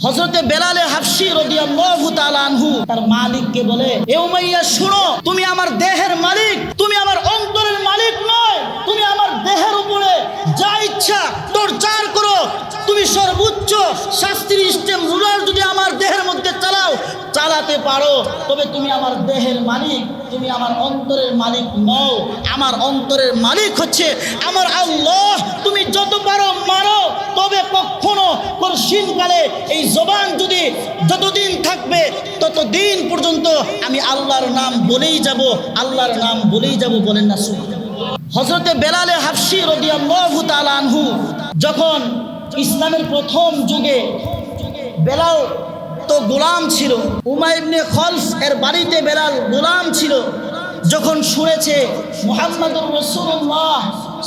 হযরতে বেলাল হাবশী রাদিয়াল্লাহু তাআলা আনহু তার মালিককে বলে, এ উমাইয়া শুনো, তুমি আমার দেহের মালিক, তুমি আমার অন্তরের মালিক নয়। তুমি আমার দেহের উপরে যা ইচ্ছা টর্চার করো, তুমি সর্বোচ্চ শাস্তির স্টেম রুলার যদি আমার দেহের মধ্যে চালাতে পারো, তবে তুমি আমার দেহের মালিক, তুমি আমার অন্তরের মালিক নও। আমার অন্তরের মালিক হচ্ছে আমার আল্লাহ। তুমি যত পারো মারো, তবে কখনো কঠিনকালে এই জবান যদি যতদিন থাকবে ততদিন পর্যন্ত আমি আল্লাহর নাম বলেই যাব, আল্লাহর নাম বলেই যাব। বলেন না সুবহানাল্লাহ। হযরতে বেলাল হাবশী রাদিয়াল্লাহু তাআলা আনহু যখন ইসলামের প্রথম যুগে, বেলাল তো গোলাম ছিল, উমাইয়া ইবনে খলফ এর বাড়িতে বেলাল গোলাম ছিল। যখন শুনেছে মুহাম্মদুর রাসূলুল্লাহ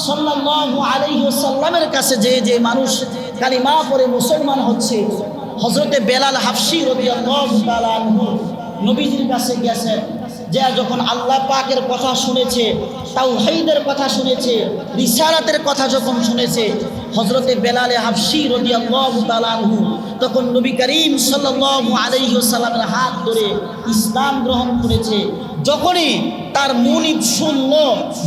সাল্লাল্লাহু আলাইহি ওয়াসাল্লামের কাছে যে মানুষ কালিমা পড়ে মুসলমান হচ্ছে, হযরতে বেলাল হাবশী রাদিয়াল্লাহু তাআলা আনহু নবীজির কাছে গেছেন। যে যখন আল্লাহ পাকের কথা শুনেছে, তাওহীদের কথা শুনেছে, রিসালাতের কথা যখন শুনেছে, হযরতে বেলাল হাবশী রাদিয়াল্লাহু তাআলা আনহু তখন নবী করিম সাল্লাল্লাহু আলাইহি ওয়াসাল্লামের হাত ধরে ইসলাম গ্রহণ করেছে। যখনই তার মুনিব শুনল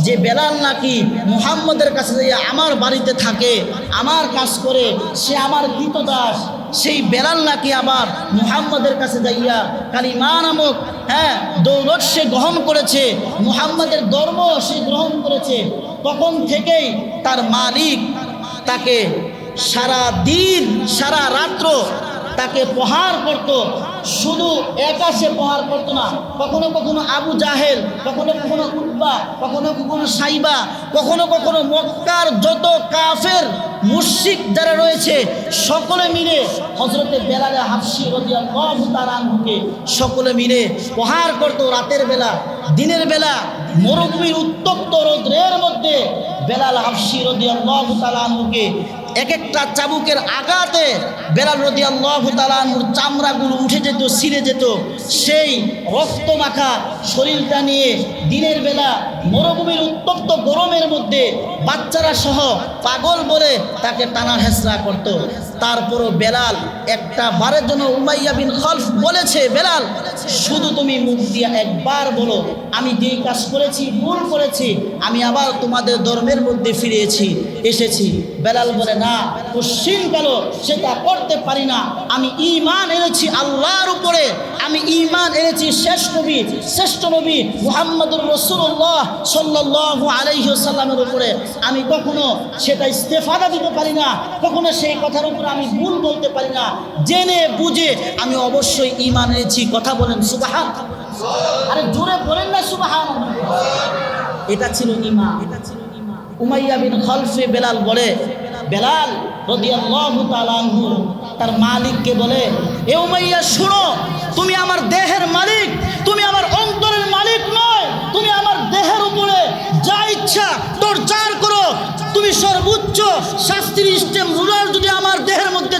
যে বেলাল নাকি মুহাম্মদের কাছে যাইয়া আমার বাড়িতে থাকে, আমার কাজ করে, সে আমার কৃতদাস, সেই বেলাল নাকি আবার মুহাম্মদের কাছে যাইয়া কালিমা নামক দৌলত সে গ্রহণ করেছে, মুহাম্মদের ধর্ম সে গ্রহণ করেছে, তখন থেকেই তার মালিক তাকে সারা দিন সারা রাত্র তাকে প্রহার করত। শুধু একা সে প্রহার করত না, কখনো কখনো আবু জাহেল, কখনো কখনো উতবা, কখনো কখনো সাইবা, কখনো কখনো মক্কার যত কাফের মুশরিক যারা রয়েছে সকলে মিলে হযরতে বেলাল হাবশী রাদিয়াল্লাহু তাআলা আনহুকে সকলে মিলে প্রহার করত। রাতের বেলা, দিনের বেলা, মরুভূমির উত্তপ্ত রৌদ্রের মধ্যে বেলাল হাবশী রাদিয়াল্লাহু তাআলা আনহুকে এক একটা চাবুকের আঘাতে বেলাল রাদিয়াল্লাহু তাআলা আনহুর চামড়াগুলো উঠে যেত, ছিঁড়ে যেত। সেই রক্ত মাখা শরীরটা নিয়ে দিনের বেলা মরুভূমির উত্তপ্ত গরমের মধ্যে বাচ্চারা সহ পাগল বলে তাকে টানা হেঁচড়া করত। তারপরও বেলাল একটা বারের জন্য উমাইয়া বিন খলফ বলেছে, বেলাল শুধু তুমি মুখ দিয়া একবার বলো, আমি যেই কাজ করেছি ভুল করেছি, আমি আবার তোমাদের ধর্মের মধ্যে ফিরে এসেছি। বেলাল বলে, না, কঠিনকাল সেটা করতে পারি না। আমি ঈমান এনেছি আল্লাহর উপরে, আমি ঈমান এনেছি শ্রেষ্ঠ নবী মুহাম্মদুর রাসূলুল্লাহ সাল্লাল্লাহু আলাইহি ওয়াসাল্লামের উপরে। আমি কখনো সেটা ইস্তেফাদা দিতে পারি না, কখনো সেই কথার উপরে আমি ভুল বলতে পারি না। জেনে বুঝে আমি অবশ্যই ঈমান এনেছি। কথা বলেন সুবহানাল্লাহ। আরে জোরে বলেন না সুবহানাল্লাহ। এটা ছিল ঈমান। উমাইয়া বিন খলফে বেলাল বলে, বেলাল রাদিয়াল্লাহু তাআলা আনহু তার মালিককে বলে, এ উমাইয়া শুনো, তুমি আমার দেহের মালিক, তুমি আমার অন্তরের মালিক নয়। তুমি আমার দেহের উপরে যা ইচ্ছা টর্চার করো, তুমি সর্বোচ্চ শাস্তির স্টেম রুলার যদি আমার দেহের মধ্যে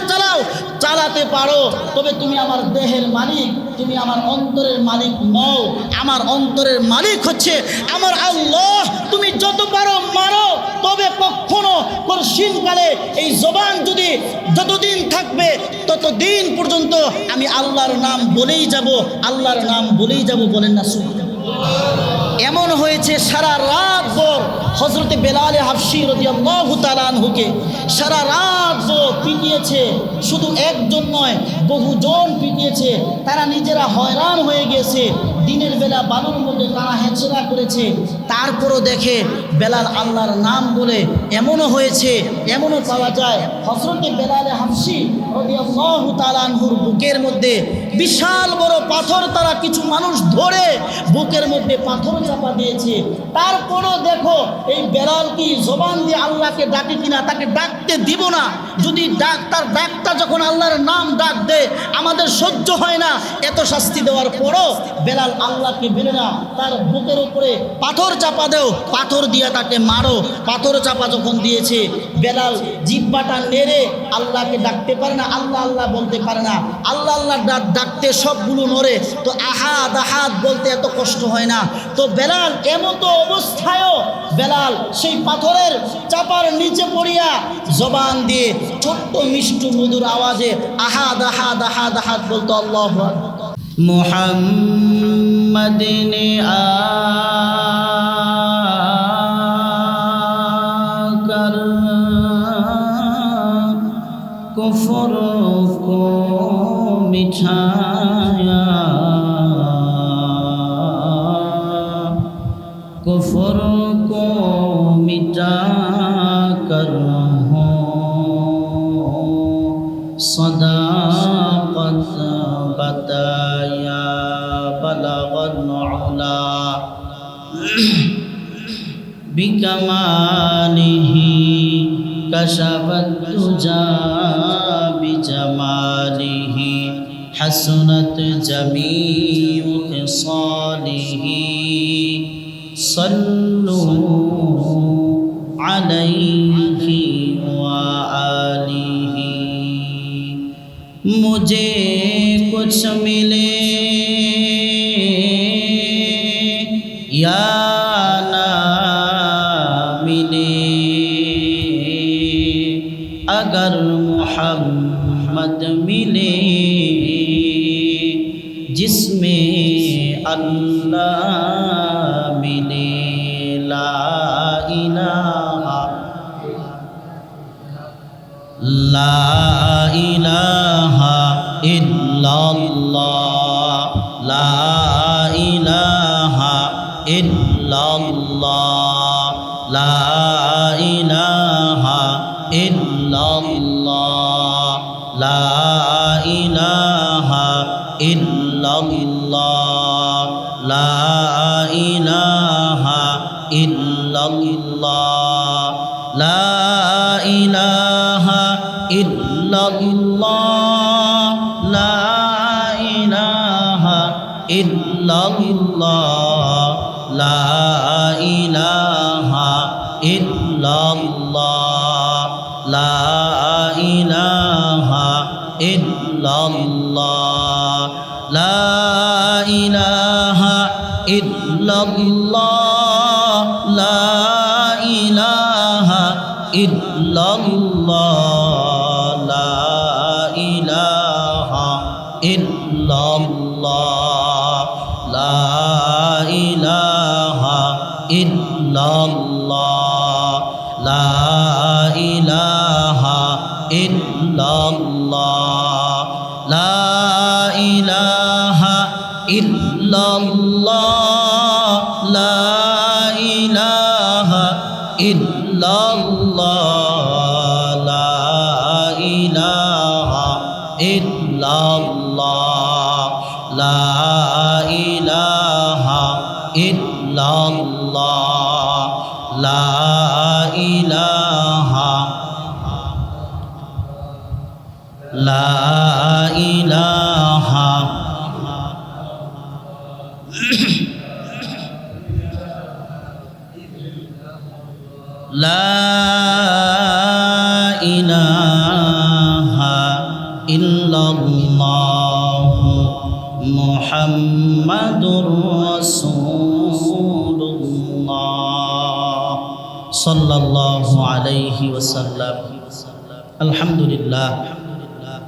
চালাতে পারো, তবে তুমি আমার দেহের মালিক, তুমি আমার অন্তরের মালিক নও। আমার অন্তরের মালিক হচ্ছে আমার আল্লাহ। তুমি যত পারো মারো, তবে কখনো কঠিনকালে এই জবান যদি যতদিন থাকবে ততদিন পর্যন্ত আমি আল্লাহর নাম বলেই যাব, আল্লাহর নাম বলেই যাব। বলেন না সুবহানাল্লাহ। এমন হয়েছে সারা রাত ভর হযরতে বেলাল হাবশী রাদিয়াল্লাহু তাআলা আনহুকে সারা রাত ভর পিটিয়েছে। শুধু একজন নয়, বহুজন পিটিয়েছে। তারা নিজেরা হয়রান হয়ে গেছে, দিনের বেলা বালুর মধ্যে তারা হেঁচড়া করেছে। তারপরও দেখে বেলাল আল্লাহর নাম বলে। এমনও হয়েছে, এমনও পাওয়া যায় হযরতে বেলাল হাবশী রাদিয়াল্লাহু তাআলা আনহুর বুকের মধ্যে বিশাল বড় পাথর তারা কিছু মানুষ ধরে বুকের মধ্যে পাথর চাপা দিয়েছে। তারপরও দেখো এই বেলাল কি জবান দিয়ে আল্লাহকে ডাকে কিনা, তাকে ডাকতে দিব না। যদি তার ডাকটা যখন আল্লাহর নাম ডাক দেয় আমাদের সহ্য হয় না। এত শাস্তি দেওয়ার পরও বেলাল আল্লাহকে বেলে না, তার বুকের উপরে পাথর চাপা দেও, পাথর দিয়ে তাকে মারো। পাথর চাপা যখন দিয়েছে, বেলাল জিহ্বাটা নেড়ে আল্লাহকে ডাকতে পারে না, আল্লাহ আল্লাহ বলতে পারে না। আল্লাহ আল্লাহ ডাকতে সবগুলো নড়ে। তো আহাদ আহাদ বলতে এত কষ্ট হয় না। তো বেলাল এমতো অবস্থায়ও বেলাল সেই পাথরের চাপার নিচে পড়িয়া জবান দিয়ে ছোট্ট মিষ্টি মধুর আওয়াজে আহাদ আহাদ আহাদ আহাদ বলতো আল্লাহু আকবার। মুহাম্মাদিন आकर कुफ्र को मिठाया, कुफ्र को मिटा कर हो सदाकत बताया बलगन उला बिकमालिही कशफत तुजा बिजमालिही हसनत जमीउ खिसालिही सल्लू अलैहि व आलिही। मुझे कुछ मिले या ना मिले, अगर मोहम्मद मिले जिसमें अल्लाह मिले। ला इलाहा इल्लल्लाह, ला इलाहा इल्लल्लाह, ला इलाहा इल्लल्लाह, ला इलाहा इल्लल्लाह, ला इलाहा इल्लल्लाह, ला इलाहा इल्लल्लाह, ला इलाहा इल्लल्लाह, ला इलाहा इल्लल्लाह, ला इलाहा इल्लल्लाह, ला इलाहा इल्लल्लाह, ला इलाहा इल्लल्लाह, ला इलाहा इल्लल्लाह, ला इलाहा इल्लल्लाह, ला इलाहा इल्लल्लाह, ला इलाहा इल्लल्लाह, ला इलाहा इल्लल्लाह, ला इलाहा इल्लल्लाह, ला इलाहा इल्लल्लाह, ला इलाहा, ला इलाहा ला इलाहा इल्लल्लाह मुहम्मदुर रसूलुल्लाह सल्लल्लाहु अलैहि वसल्लम। আলহামদুলিল্লাহ,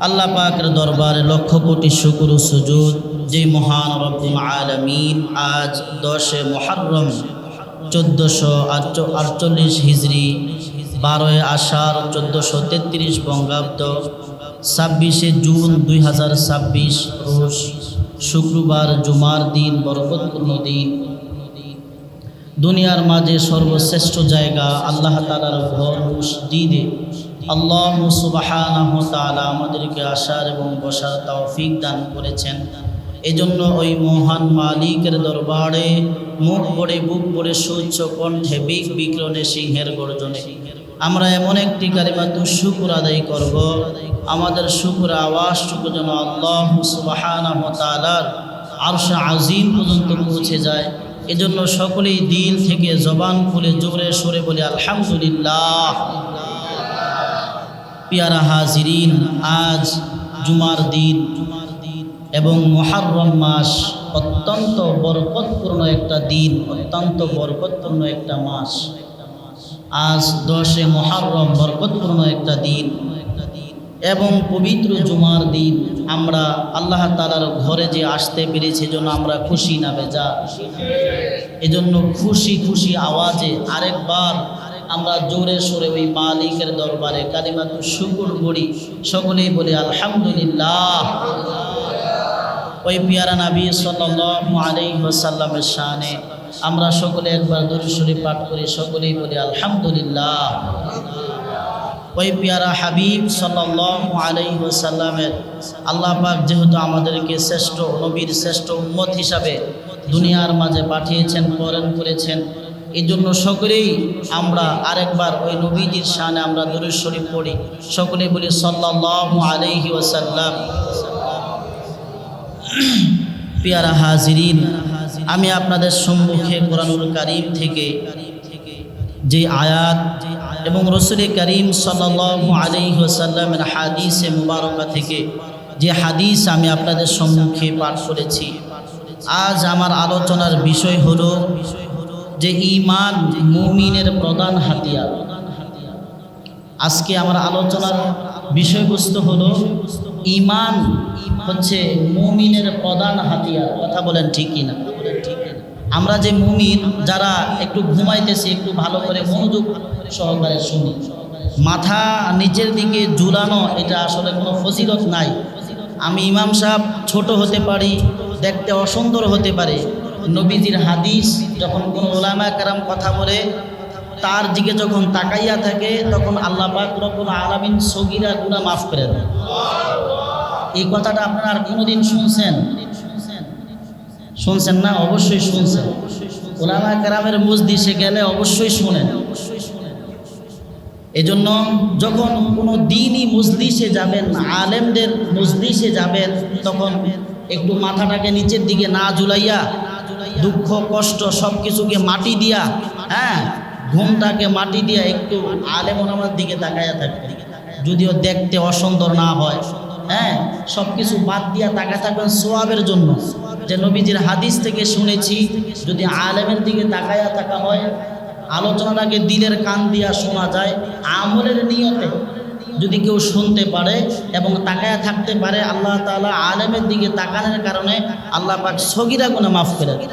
আল্লাহ পাকের দরবারে লক্ষ কোটি শুকর ও সুজুদ যে মহান রব্বুল আলামিন আজ 10 মুহররম 1448 হিজরি 12 আষাঢ় 1433 বঙ্গাব্দ 26 জুন 2026 রোজ শুক্রবার জুমার দিন, বরকতপূর্ণ দিন। দুনিয়ার মাঝে সর্বশ্রেষ্ঠ জায়গা আল্লাহ তাআলার ঘর মসজিদে আল্লাহ সুবহানাহু ওয়া তাআলা আমাদেরকে আসার এবং বসার তৌফিক দান করেছেন। এজন্য ওই মহান মালিকের দরবারে মুখ ভরে বুক ভরে সুউচ্চ কণ্ঠে বিক বিক্রণে সিংহের গর্জনে আমরা এমন একটি কালিমাতুশ শুকর আদায় করব, আমাদের শুকর আওয়াজটুকু যেন আল্লাহ সুবহানাহু ওয়া তাআলার আরশ আজিম পর্যন্ত পৌঁছে যায়। এজন্য সকলেই দিল থেকে জবান খুলে জোরে সোরে বলি আলহামদুলিল্লাহ। পিয়ারা হাজিরিন, আজ জুমার দিন এবং মুহররম মাস অত্যন্ত বরকতপূর্ণ একটা দিন, অত্যন্ত বরকতপূর্ণ একটা মাস। আজ 10 মুহররম, বরকতপূর্ণ একটা দিন এবং পবিত্র জুমার দিন। আমরা আল্লাহ তাআলার ঘরে যে আসতে পেরেছি, জন্য আমরা খুশি না বেজা? এজন্য খুশি খুশি আওয়াজে আরেকবার আমরা জোরে সোরে ওই মালিকের দরবারে কালিমাতু শুকর পড়ি, সকলেই বলি আলহামদুলিল্লাহ। ওই পিয়ারা নবী সাল্লাল্লাহু আলাইহি ওয়াসাল্লামের শানে আমরা সকলে একবার দরুদ শরীফ পাঠ করি, সকলেই বলি আলহামদুলিল্লাহ। ওই পিয়ারা হাবিব সাল্লাল্লাহু আলাইহি ওয়াসাল্লামের আল্লাহ পাক যেহেতু আমাদেরকে শ্রেষ্ঠ নবীর শ্রেষ্ঠ উম্মত হিসাবে দুনিয়ার মাঝে পাঠিয়েছেন, প্রেরণ করেছেন, এই জন্য সকলেই আমরা আরেকবার ওই নবীজির শানে আমরা দরুদ শরীফ পড়ি, সকলেই বলি সাল্লাল্লাহু আলাইহি ওয়াসাল্লাম। পিয়ারা হাজিরিন, আমি আপনাদের সম্মুখে কোরআনুল কারীম থেকে যে আয়াত এবং রাসূল করিম সাল্লাল্লাহু আলাইহি ওয়াসাল্লামের হাদিসে মুবারকা থেকে যে হাদিস আমি আপনাদের সম্মুখে পাঠ করেছি, আজ আমার আলোচনার বিষয় হলো যে ঈমান মুমিনের প্রধান হাতিয়ার। আজকে আমার আলোচনার বিষয়বস্তু হলো ঈমান হচ্ছে মুমিনের প্রধান হাতিয়ার। কথা বলেন ঠিক কিনা? আমরা যে মুমিন যারা একটু ঘুমাইতেছি, একটু ভালো করে মনোযোগ সহকারে শুনি। মাথা নিচের দিকে ঝুলানো এটা আসলে কোনো ফজিলত নাই। আমি ইমাম সাহেব ছোট হতে পারি, দেখতে অসুন্দর হতে পারে, নবীজির হাদিস যখন কোনো উলামা কেরাম কথা বলে তার দিকে যখন তাকাইয়া থাকে তখন আল্লাহ পাক রব্বুল আলামিন সগীরা গুনাহ মাফ করে দেন। এই কথাটা আপনারা আর কোনোদিন শুনছেন না? অবশ্যই শুনছেন। উলামা কেরামের মজলিসে গেলে অবশ্যই শুনেন। এজন্য যখন কোনো দিনই মজলিসে যাবেন, আলেমদের মজলিসে যাবেন, তখন একটু মাথাটাকে নিচের দিকে না ঝুলাইয়া, দুঃখ কষ্ট সব কিছুকে মাটি দিয়া, ঘুমটাকে মাটি দিয়া একটু আলেম ওলামার দিকে তাকাইয়া থাকবে। যদিও দেখতে অসুন্দর না হয়, সব কিছু বাদ দিয়া তাকায় থাকবেন সোয়াবের জন্য। যে নবীজির হাদিস থেকে শুনেছি, যদি আলেমের দিকে তাকাইয়া থাকা হয়, আলোচনাটাকে দিলের কান দিয়া শোনা যায়, আমলের নিয়তে যদি কেউ শুনতে পারে এবং তাকায়া থাকতে পারে, আল্লাহ তাআলা আলেমের দিকে তাকানোর কারণে আল্লাহ পাক সগীরা গুনাহ মাফ করে দেন।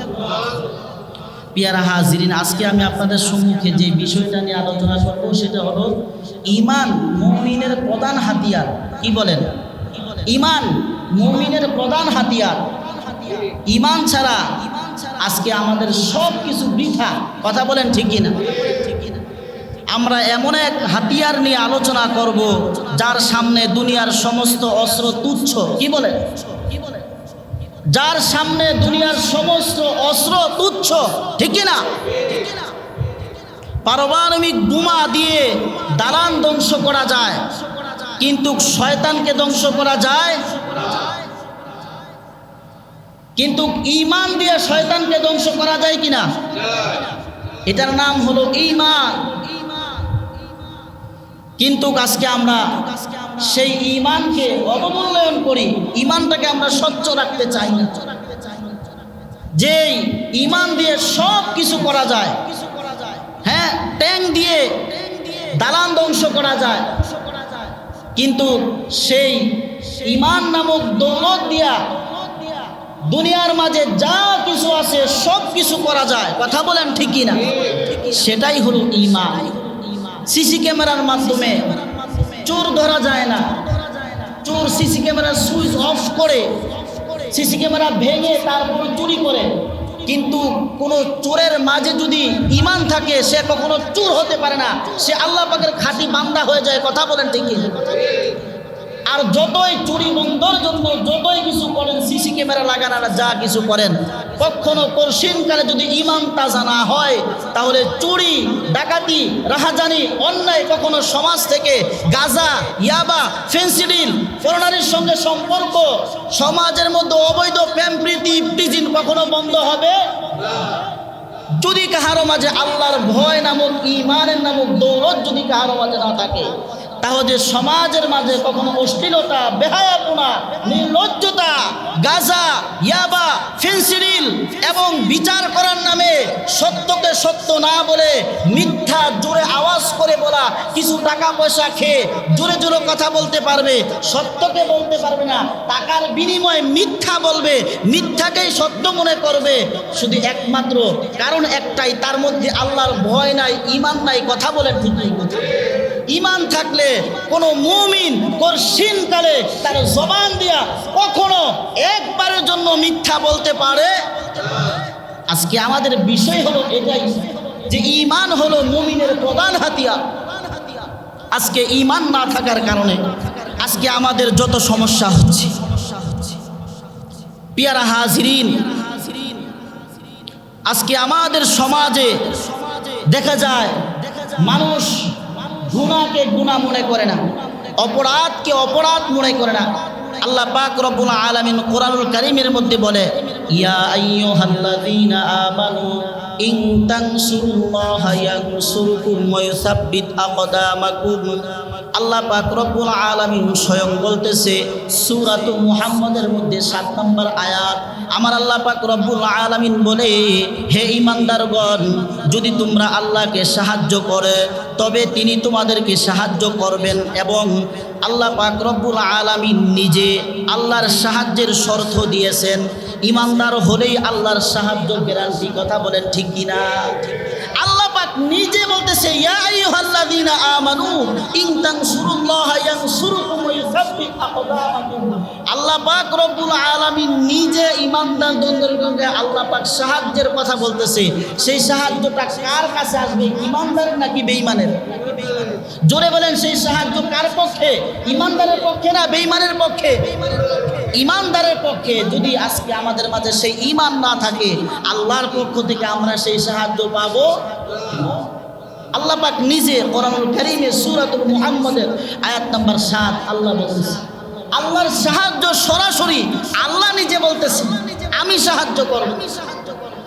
পিয়ারা হাজিরিন, আজকে আমি আপনাদের সম্মুখে যে বিষয়টা নিয়ে আলোচনা করব সেটা হলো ঈমান মুমিনের প্রধান হাতিয়ার। কি বলেন? ঈমান মুমিনের প্রধান হাতিয়ার। ঈমান ছাড়া আজকে আমাদের সব কিছু বৃথা। কথা বলেন ঠিক কিনা? আমরা এমন এক হাতিয়ার নিয়ে আলোচনা করব যার সামনে দুনিয়ার সমস্ত অস্ত্র তুচ্ছ। কি বলে? যার সামনে দুনিয়ার সমস্ত অস্ত্র তুচ্ছ, ঠিক কিনা? পারমাণবিক বোমা দিয়ে দালান ধ্বংস করা যায়, কিন্তু শয়তানকে ধ্বংস করা যায়, কিন্তু ঈমান দিয়ে শয়তানকে ধ্বংস করা যায় কিনা? এটার নাম হলো ঈমান। কিন্তু আজকে আমরা সেই ঈমানকে অবমূল্যায়ন করি, ঈমানটাকে আমরা স্বচ্ছ রাখতে চাই না। যেই ঈমান দিয়ে সব কিছু করা যায়, ট্যাঙ্ক দিয়ে দালান ধ্বংস করা যায়, কিন্তু সেই ঈমান নামক দৌলত দিয়া দুনিয়ার মাঝে যা কিছু আছে সব কিছু করা যায়। কথা বলেন ঠিক কিনা? সেটাই হলো ঈমান। সিসি ক্যামেরার মাধ্যমে চোর ধরা যায় না। চোর সিসি ক্যামেরার সুইচ অফ করে সিসি ক্যামেরা ভেঙে তারপর চুরি করে, কিন্তু কোনো চোরের মাঝে যদি ঈমান থাকে সে কখনো চোর হতে পারে না, সে আল্লাহ পাকের খাঁটি বান্দা হয়ে যায়। কথা বলেন ঠিক কিনা? আর যতই চুরি বন্ধর জন্য যতই কিছু করেন, সিসি ক্যামেরা লাগান আর যা কিছু করেন, কখনো পরশিনকালে যদি ঈমান তাজা না হয় তাহলে চুরি, ডাকাতি, রাহাজানি, অন্যায় কখনো সমাজ থেকে গাঁজা, ইয়াবা, ফেন্সিডিল, ফরেনারির সঙ্গে সম্পর্ক, সমাজের মধ্যে অবৈধ প্রেম প্রীতি ইফতিজিন কখনো বন্ধ হবে যদি কাহারো মাঝে আল্লাহর ভয় নামক ঈমানের নামক দৌলত যদি কাহারো মাঝে না থাকে। তাহলে সমাজের মাঝে কখনো অশ্লীলতা, বেহায়াপনা, নির্লজ্জতা, গাঁজা, ইয়াবা, ফেন্সিডিল এবং বিচার করার নামে সত্যকে সত্য না বলে মিথ্যা জোরে আওয়াজ করে বলা, কিছু টাকা পয়সা খেয়ে জোরে জোরে কথা বলতে পারবে, সত্যকে বলতে পারবে না, টাকার বিনিময়ে মিথ্যা বলবে, মিথ্যাকেই সত্য মনে করবে, শুধু একমাত্র কারণ একটাই, তার মধ্যে আল্লাহর ভয় নাই, ঈমান নাই। কথা বলে ঠিকই কথা। ঈমান থাকলে কোনো মুমিন কঠিনকালে তার জবান দিয়া কখনো একবারের জন্য মিথ্যা বলতে পারে। আজকে আমাদের বিষয় হলো এটাই যে ঈমান হলো মুমিনের প্রধান হাতিয়ার। আজকে ঈমান না থাকার কারণে আজকে আমাদের যত সমস্যা হচ্ছে। পিয়ারা হাজিরিন, আজকে আমাদের সমাজে দেখা যায় মানুষ গুনাহকে গুনাহ মনে করে না, অপরাধকে অপরাধ মনে করে না। আল্লাহ পাক রব্বুল আলামিন কোরআনুল কারীমের মধ্যে বলে, ইয়া আইয়ুহাল্লাযীনা আমানু ইন তানসুরুল্লাহা ইয়ানসুরকুম ওয়া ইউসাব্বিত আকদামাকুম। আল্লাহ পাক রব্বুল আলামিন স্বয়ং বলতেছে সূরাতুল মুহাম্মাদের মধ্যে 7 নম্বর আয়াত, আমার আল্লাহ পাক রব্বুল আলামিন বলে, হে ঈমানদারগণ, যদি তোমরা আল্লাহকে সাহায্য করে তবে তিনি তোমাদেরকে সাহায্য করবেন। এবং আল্লাহ পাক রব্বুল আলামিন নিজে আল্লাহর সাহায্যের শর্ত দিয়েছেন, ঈমানদার হলেই আল্লাহর সাহায্য গ্যারান্টি। কথা বলেন ঠিক কিনা? আল্লাহ পাক নিজে বলতেছে, ইয়া আইয়ুহাল্লাযীনা আমানু ইন তানসুরুল্লাহা ইয়ানসুরকুম ওয়া ইউসাব্বিত আকদামাকুম। আল্লাহ পাক রব্বুল আলামিন নিজে ঈমানদারদেরকে আল্লাহ পাক সাহায্যের কথা বলতেছে। সেই সাহায্যটা কার কাছে আসবে? ঈমানদারের নাকি বেঈমানের? জোরে বলেন, সেই সাহায্য কার পক্ষে? ঈমানদারের পক্ষে না বেঈমানের পক্ষে? ঈমানদারের পক্ষে। যদি আজকে আমাদের মাঝে সেই ঈমান না থাকে, আল্লাহর পক্ষ থেকে আমরা সেই সাহায্য পাবো না। আল্লাহ পাক নিজে কোরআনুল কারীমে সূরাতুল মুহাম্মাদের আয়াত নাম্বার 7 আল্লাহ বলতেছে, আল্লাহর সাহায্য সরাসরি আল্লাহ নিজে বলতেছে আমি সাহায্য করব।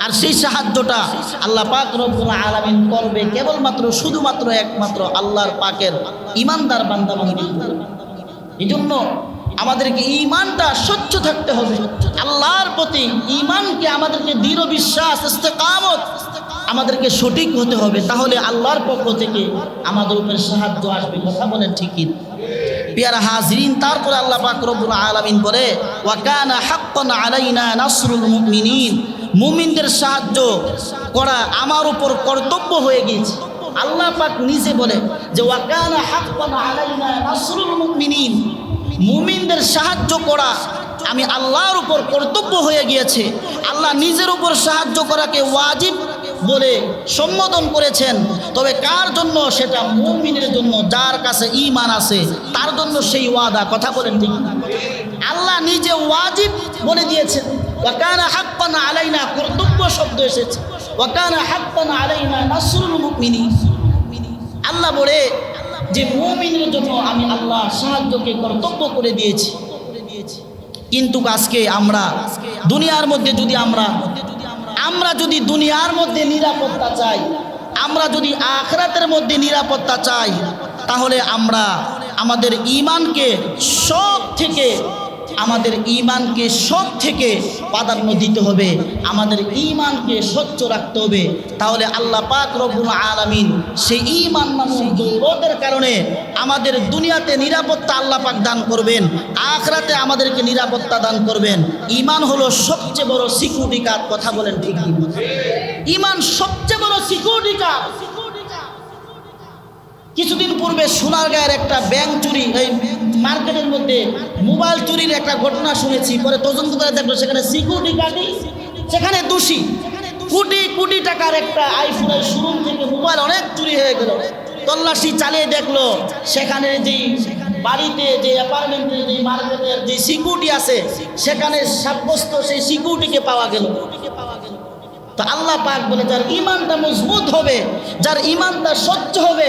আর সেই সাহায্যটা আল্লাহ পাক রব্বুল আলামিন করবে কেবলমাত্র শুধুমাত্র একমাত্র আল্লাহর পাকের ঈমানদার বান্দা বান্দী। এজন্য আমাদেরকে ঈমানটা স্বচ্ছ থাকতে হবে আল্লাহর প্রতি। ঈমানকে আমাদেরকে দৃঢ় বিশ্বাস, ইস্তেকামত আমাদেরকে সঠিক হতে হবে, তাহলে আল্লাহর পক্ষ থেকে আমাদের উপর সাহায্য আসবে। কথা বলেন ঠিকই? পিয়ারা হাজিরিন, তারপরে আল্লাহ পাক রব্বুল আলামিন বলে, ওয়া কানা হাক্কান আলাইনা নাসরুল মুমিনিন। মুমিনদের সাহায্য করা আমার উপর কর্তব্য হয়ে গিয়েছে। আল্লাহ পাক নিজে বলে যে ওয়া কানা হাক্কান আলাইনা নাসরুল মুমিনিন, মুমিনদের সাহায্য করা আমি আল্লাহর উপর কর্তব্য হয়ে গিয়েছে। আল্লাহ নিজের উপর সাহায্য করাকে ওয়াজিব বলে সম্বোধন করেছেন। তবে কার জন্য? সেটা মুমিনের জন্য, যার কাছে ঈমান আছে তার জন্য সেই ওয়াদা। কথা বলেন ঠিক? আল্লাহ নিজে ওয়াজিব বলে দিয়েছেন। ওয়া কানা হাক্কান আলাইনা, কর্তব্য শব্দ এসেছে। ওয়া কানা হাক্কান আলাইনা নাসরুল মুমিনিন। আল্লাহ বলে যে মুমিনের জন্য আমি আল্লাহ সাহায্যকে কর্তব্য করে দিয়েছি। কিন্তু আজকে আমরা দুনিয়ার মধ্যে যদি আমরা যদি দুনিয়ার মধ্যে নিরাপত্তা চাই, আমরা যদি আখিরাতের মধ্যে নিরাপত্তা চাই, তাহলে আমরা আমাদের ঈমানকে সব থেকে প্রাধান্য দিতে হবে। আমাদের ঈমানকে স্বচ্ছ রাখতে হবে। তাহলে আল্লাহ পাক রব্বুল আলামিন সেই ঈমান নামক দৌলতের কারণে আমাদের দুনিয়াতে নিরাপত্তা আল্লাহ পাক দান করবেন, আখিরাতে আমাদেরকে নিরাপত্তা দান করবেন। ঈমান হলো সবচেয়ে বড় সিকিউরিটি গার্ড। কথা বলেন ঠিক? ঈমান সবচেয়ে বড় সিকিউরিটি গার্ড। কিছুদিন পূর্বে সোনারগাঁয়ের একটা ব্যাংক চুরি, এই মার্কেটের মধ্যে মোবাইল চুরির একটা ঘটনা শুনেছি। পরে তদন্ত করে দেখলো সেখানে সিকিউরিটি গার্ডই সেখানে দোষী। কোটি কোটি টাকার একটা আইফোনের শোরুম থেকে মোবাইল অনেক চুরি হয়ে গেল। তল্লাশি চালিয়ে দেখলো সেখানে যেই বাড়িতে, যে অ্যাপার্টমেন্টে, যে মার্কেটের যে সিকিউরিটি আছে, সেখানে সাব্যস্ত সেই সিকিউরিটিকে পাওয়া গেল। তো আল্লাহ পাক বলে, যার ঈমানটা মজবুত হবে, যার ঈমানটা স্বচ্ছ হবে,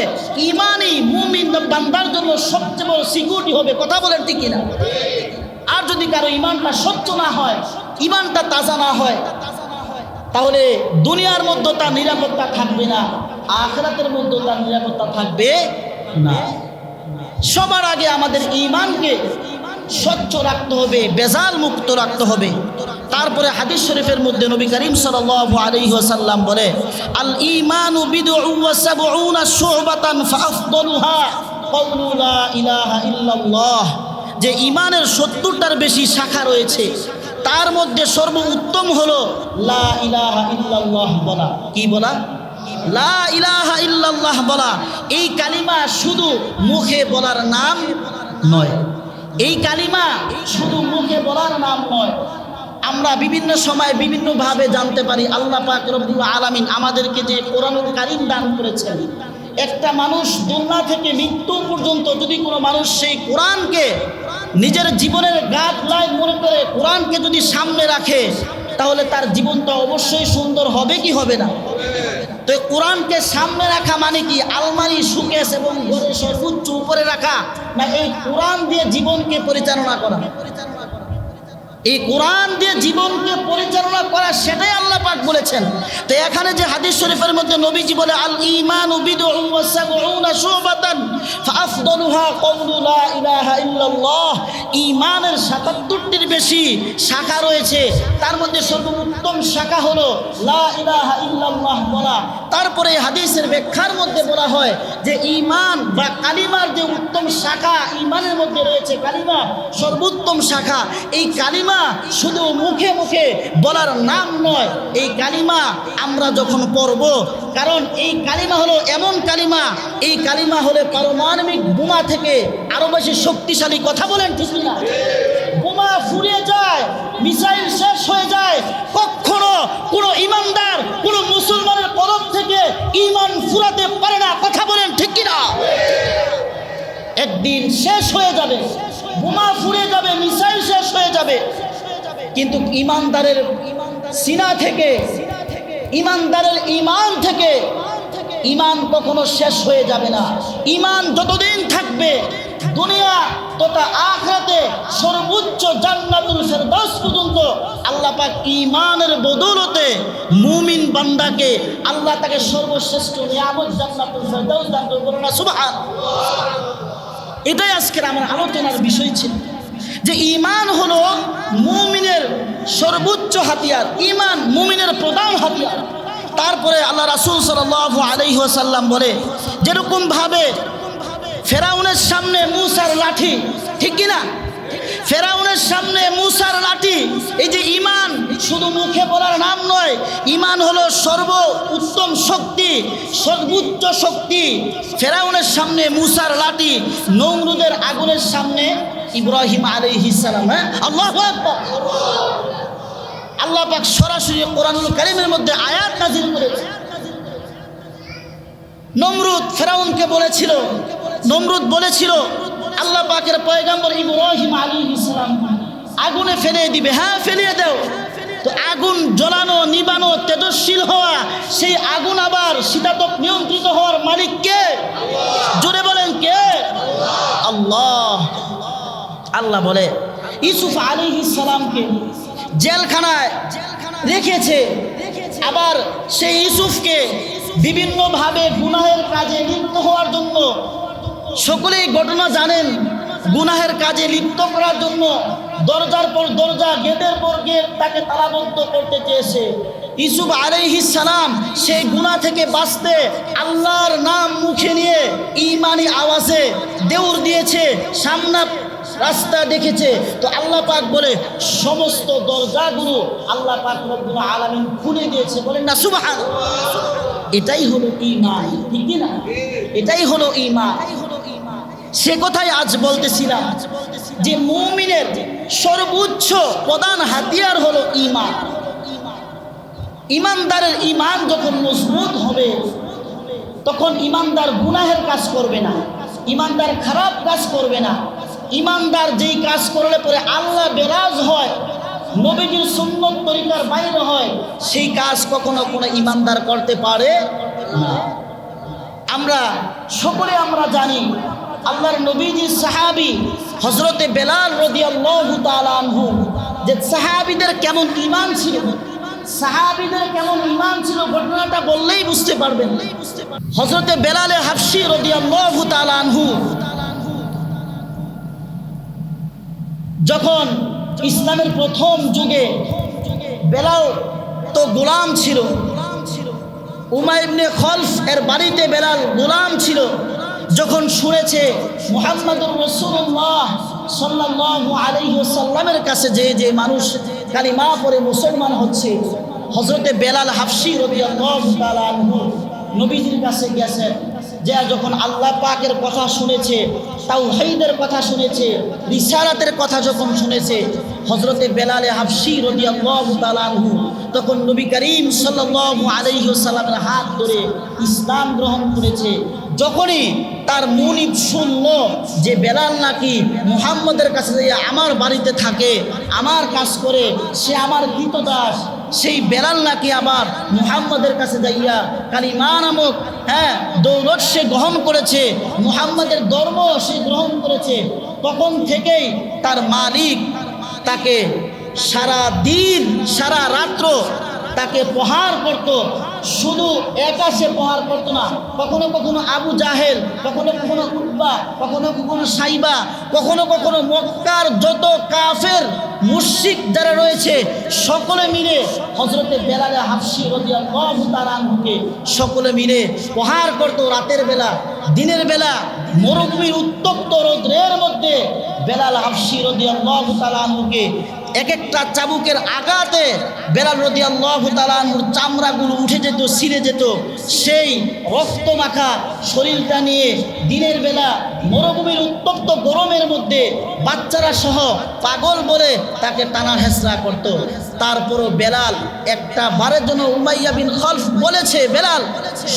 ঈমানই মুমিন বান্দার জন্য সবচেয়ে বড় সিকিউরিটি হবে। কথা বলেন ঠিক কিনা? আর যদি কারো ঈমানটা স্বচ্ছ না হয়, ঈমানটা তাজা না হয়, তাহলে দুনিয়ার মধ্যে তার নিরাপত্তা থাকবে না, আখিরাতের মধ্যে তার নিরাপত্তা থাকবে না। সবার আগে আমাদের ঈমানকে স্বচ্ছ রাখতে হবে, বেজাল মুক্ত রাখতে হবে। তারপরে হাদিস শরীফের মধ্যে নবী করিম সাল্লাল্লাহু আলাইহি ওয়াসাল্লাম বলে, আল ঈমানু বিদউ ওয়া সাবউনা শুবাতান ফাআফদালুহা কাউলু লা ইলাহা ইল্লাল্লাহ। যে ঈমানের 70টার বেশি শাখা রয়েছে, তার মধ্যে সর্বোত্তম হলো লা ইলাহা ইল্লাল্লাহ বলা। কি বলা? লা ইলাহা ইল্লাল্লাহ বলা। এই কালিমা শুধু মুখে বলার নাম নয়, এই কালিমা শুধু মুখে বলার নাম নয়। আমরা বিভিন্ন সময় বিভিন্নভাবে জানতে পারি আল্লাহ পাক রব্বুল আলামিন আমাদেরকে যে কোরআনুল কারীম দান করেছেন। একটা মানুষ দুনিয়া থেকে মৃত্যু পর্যন্ত যদি কোনো মানুষ সেই কোরআনকে নিজের জীবনের গাইডলাইন মনে করে কোরআনকে যদি সামনে রাখে, তাহলে তার জীবনটা অবশ্যই সুন্দর হবে কি হবে না? তো কোরআনকে সামনে রাখা মানে কি আলমারি, সুকেস এবং ঘরে সর্বোচ্চ উপরে রাখা, না এই কোরআন দিয়ে জীবনকে পরিচালনা করা? এই কোরআন দিয়ে জীবনকে পরিচালনা করা, সেটাই আল্লাহ পাক বলেছেন। তো এখানে যে হাদিস শরীফের মধ্যে নবীজি বলে আল ঈমানু বিদউ ওয়া সাবউনা শুবাতান ফাআফদালুহা কাউলু লা ইলাহা ইল্লাল্লাহ। ঈমানের ৭৭টির বেশি শাখা রয়েছে, তার মধ্যে সর্বোত্তম শাখা হলো লা ইলাহা ইল্লাল্লাহ বলা। তারপরে হাদিসের ব্যাখ্যার মধ্যে বলা হয় যে ঈমান বা কালিমার যে উত্তম শাখা ঈমানের মধ্যে রয়েছে, কালিমা সর্বোত্তম শাখা। এই কালিমা শুধু মুখে মুখে বলার নাম নয়, এই কালিমা আমরা যখন পড়ব, কারণ এই কালিমা হলো এমন কালিমা, এই কালিমা হলে পারমাণবিক বোমা থেকে আরো বেশি শক্তিশালী। কথা বলেন ঠিক না? বোমা ফুরিয়ে যায়, মিসাইল শেষ হয়ে যায়, কখনো কোনো ইমানদার কোনো মুসলমানের কলব থেকে ঈমান ফুরাতে পারে না। কথা বলেন ঠিক না? একদিন শেষ হয়ে যাবে, বোমা ফুরিয়ে যাবে, মিসাইল শেষ হয়ে যাবে, কিন্তু ইমানদারের সিনা থেকে, ইমানদারের ঈমান থেকে ঈমান কখনো শেষ হয়ে যাবে না। ঈমান যতদিন থাকবে, দুনিয়া তথা আখিরাতে সর্বোচ্চ জান্নাতুল ফেরদাউস পর্যন্ত আল্লাহ পাক ঈমানের বদৌলতে মুমিন বান্দাকে আল্লাহ তাকে সর্বশ্রেষ্ঠ নিয়ামত জান্নাতুল ফেরদাউস দান করবেন না। সুবহানাল্লাহ। এটাই আজকের আমার আলোচনার বিষয় ছিল, যে ঈমান হলো মুমিনের সর্বোচ্চ হাতিয়ার, ঈমান মুমিনের প্রধান হাতিয়ার। তারপরে আল্লাহ রাসূল সাল্লাল্লাহু আলাইহি ওয়াসাল্লাম বলে, যেরকম ভাবে ফেরাউনের সামনে মূসার লাঠি, ঠিক কি না? ফেরাউনের সামনে মূসার লাঠি, এই যে ঈমান শুধু মুখে বলার নাম নয়, ঈমান হলো সর্ব উত্তম শক্তি, সর্বোচ্চ শক্তি। ফেরাউনের সামনে মূসার লাঠি, নমরুদের আগুনের সামনে ইব্রাহিম আলাইহিস সালাম। হ্যাঁ, আল্লাহু আকবার। আল্লাহ পাক সরাসরি কোরআনুল কারীমের মধ্যে আয়াত নাযিল করেছে। নমরুদ ফেরাউনকে বলেছিল, নমরুদ বলেছিল আল্লাহ পাকের পয়গম্বর ইব্রাহিম আলাইহিস সালাম আগুনে ফেলিয়ে দিবে। হ্যাঁ, ফেলিয়ে দাও। তো আগুন জ্বলানো, নিবানো, তেজস্বীল হওয়া, সেই আগুন আবার শীতাতপ নিয়ন্ত্রিত হওয়ার মালিক কে? জোরে বলেন কে? আল্লাহ। আল্লাহ বলে ইউসুফ আলাইহিস সালামকে জেলখানায় রেখেছে, আবার সেই ইউসুফকে বিভিন্নভাবে গুনাহের কাজে লিপ্ত হওয়ার জন্য, সকলেই ঘটনা জানেন, গুনাহের কাজে লিপ্ত করার জন্য দরজার পর দরজা, গেটের পর গেট তাকে তালাবদ্ধ করতে চেয়েছে। ইউসুফ আলাইহিস সালাম সেই গুনাহ থেকে বাঁচতে আল্লাহর নাম মুখে নিয়ে ঈমানি আওয়াজে দৌড় দিয়েছে, সামনে রাস্তা দেখেছে। তো আল্লাহ পাক বলে সমস্ত দরজাগুলো আল্লাহ পাক রব্বুল আলামিন খুলে দিয়েছে। বলেন না সুবহানাল্লাহ। এটাই হলো ঈমান, ঠিক না? এটাই হলো ঈমান। সে কথাই আজ বলতেছিলাম যে মুমিনের সর্বোচ্চ প্রধান হাতিয়ার হলো ঈমান। ঈমানদারের ঈমান যখন মজবুত হবে, তখন ঈমানদার গুনাহের কাজ করবে না, ঈমানদার খারাপ কাজ করবে না। ঈমানদার যেই কাজ করলে পরে আল্লাহ বেরাজ হয়, নবীজির সুন্নত তরিকার বাইরে হয়, সেই কাজ কখনো কোনো ঈমানদার করতে পারে না। আমরা সকলে আমরা জানি আল্লাহর নবীজির সাহাবী হযরতে বেলাল রাদিয়াল্লাহু তাআলা আনহু, যে সাহাবীদের কেমন ঈমান ছিল, সাহাবীদের কেমন ঈমান ছিল, ঘটনাটা বললেই বুঝতে পারবেন। হযরতে বেলালে হাবশী রাদিয়াল্লাহু তাআলা আনহু যখন ইসলামের প্রথম যুগে বেলাল তো গোলাম ছিল, উমাইয়া ইবনে খলফ এর বাড়িতে বেলাল গোলাম ছিল। যখন শুনেছে মুহাম্মদুর রাসূলুল্লাহ সাল্লাল্লাহু আলাইহি ওয়াসাল্লামের কাছে যে মানুষ কালিমা পড়ে মুসলমান হচ্ছে, হযরতে বেলাল হাবশী রাদিয়াল্লাহু তাআলা আনহু নবীজির কাছে গেছেন। যে যখন আল্লাহ পাকের কথা শুনেছে, তাওহীদের কথা শুনেছে, রিসালাতের কথা যখন শুনেছে হযরতে বেলাল হাবশী রাদিয়াল্লাহু তাআলা আনহু তখন নবী করিম সাল্লাল্লাহু আলাইহি ওয়াসাল্লামের হাত ধরে ইসলাম গ্রহণ করেছে। যখনই তার মুনিব শুনল যে বেলাল নাকি মুহাম্মদের কাছে যাইয়া আমার বাড়িতে থাকে, আমার কাজ করে, সে আমার কৃতদাস, সেই বেলাল নাকি আবার মুহাম্মদের কাছে যাইয়া কালিমা নামক দৌলত সে গ্রহণ করেছে, মুহাম্মদের ধর্ম সে গ্রহণ করেছে, তখন থেকেই তার মালিক তাকে সারা দিন সারা রাত্র তাকে প্রহার করত। শুধু একা সে প্রহার করতো না, কখনো কখনো আবু জাহেল, কখনো কখনো উতবা, কখনো কখনো সাইবা, কখনো কখনো মক্কার যত কাফের মুশরিক যারা রয়েছে সকলে মিলে হযরতে বেলাল হাবশী রাদিয়াল্লাহু তাআলা আনহুকে সকলে মিলে প্রহার করত। রাতের বেলা, দিনের বেলা, মরুভূমির উত্তপ্ত রৌদ্রের মধ্যে বেলাল হাবশী রাদিয়াল্লাহু তাআলা আনহুকে এক একটা চাবুকের আঘাতে বেলাল রাদিয়াল্লাহু তাআলা আনহুর চামড়াগুলো উঠে যেত, ছিঁড়ে যেত। সেই রক্ত মাখা শরীরটা নিয়ে দিনের বেলা মরুভূমির উত্তপ্ত গরমের মধ্যে বাচ্চারা সহ পাগল বলে তাকে টানা হেঁচড়া করত। তারপরও বেলাল একটা বারের জন্য উমাইয়া বিন খলফ বলেছে, বেলাল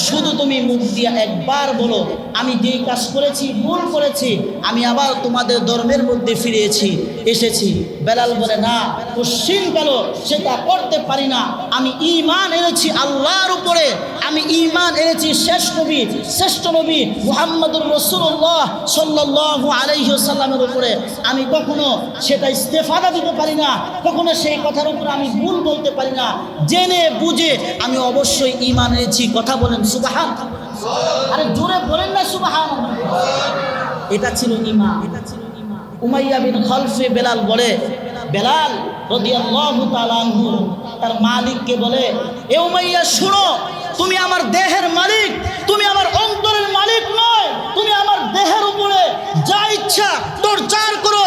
শুধু তুমি মুখ দিয়ে একবার বলো আমি যেই কাজ করেছি ভুল করেছি, আমি আবার তোমাদের ধর্মের মধ্যে ফিরে এসেছি। বেলাল বলে না, কোশ্চিন গেল সেটা করতে পারি না, আমি ঈমান এনেছি আল্লাহর উপরে, আমি ঈমান এনেছি শ্রেষ্ঠ নবী মুহাম্মদুর রাসূলুল্লাহ সাল্লাল্লাহু আলাইহি ওয়াসাল্লামের উপরে। আমি কখনো সেটা ইস্তেফাদা দিতে পারি না, কখনো সেই কথার উপরে আমি ভুল বলতে পারি না। জেনে বুঝে আমি অবশ্যই ঈমান এনেছি। কথা বলেন সুবহানাল্লাহ, আরে জোরে বলেন না সুবহানাল্লাহ। এটা ছিল ঈমান। উমাইয়া বিন খলফে বেলাল বলে, বেলাল রাদিয়াল্লাহু তাআলা আনহু তার মালিককে বলে, এ উমাইয়া শুনো, তুমি আমার দেহের মালিক, তুমি আমার অন্তরের মালিক নয়। তুমি আমার দেহের উপরে যা ইচ্ছা টর্চার করো,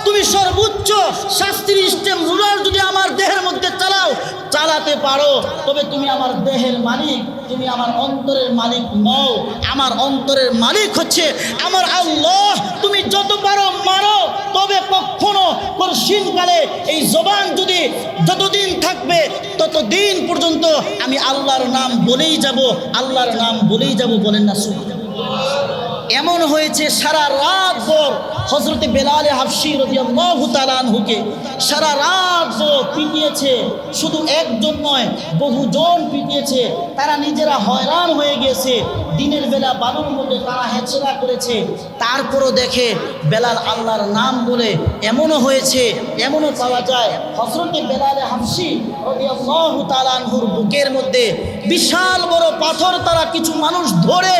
তুমি সর্বোচ্চ শাস্তির স্টেম রুলার যদি আমার দেহের মধ্যে চালাতে পারো, তবে তুমি আমার দেহের মালিক, তুমি আমার অন্তরের মালিক নও। আমার অন্তরের মালিক হচ্ছে আমার আল্লাহ। তুমি যত পারো মারো, তবে কখনো কঠিনকালে এই জবান যদি যতদিন থাকবে ততদিন পর্যন্ত আমি আল্লাহর নাম বলেই যাব, আল্লাহর নাম বলেই যাব। বলেন না সুবহানাল্লাহ। এমন হয়েছে সারা রাত ভর হযরতে বেলাল হাবশী রাদিয়াল্লাহু তাআলা আনহুকে সারা রাত ভর পিটিয়েছে। শুধু একজন নয়, বহুজন পিটিয়েছে। তারা নিজেরা হয়রান হয়ে গেছে। দিনের বেলা বালুর মধ্যে তারা হেঁচড়া করেছে। তারপরও দেখে বেলাল আল্লাহর নাম বলে। এমনও হয়েছে, এমনও পাওয়া যায় হযরতে বেলাল হাবশী রাদিয়াল্লাহু তাআলা আনহুর বুকের মধ্যে বিশাল বড় পাথর তারা কিছু মানুষ ধরে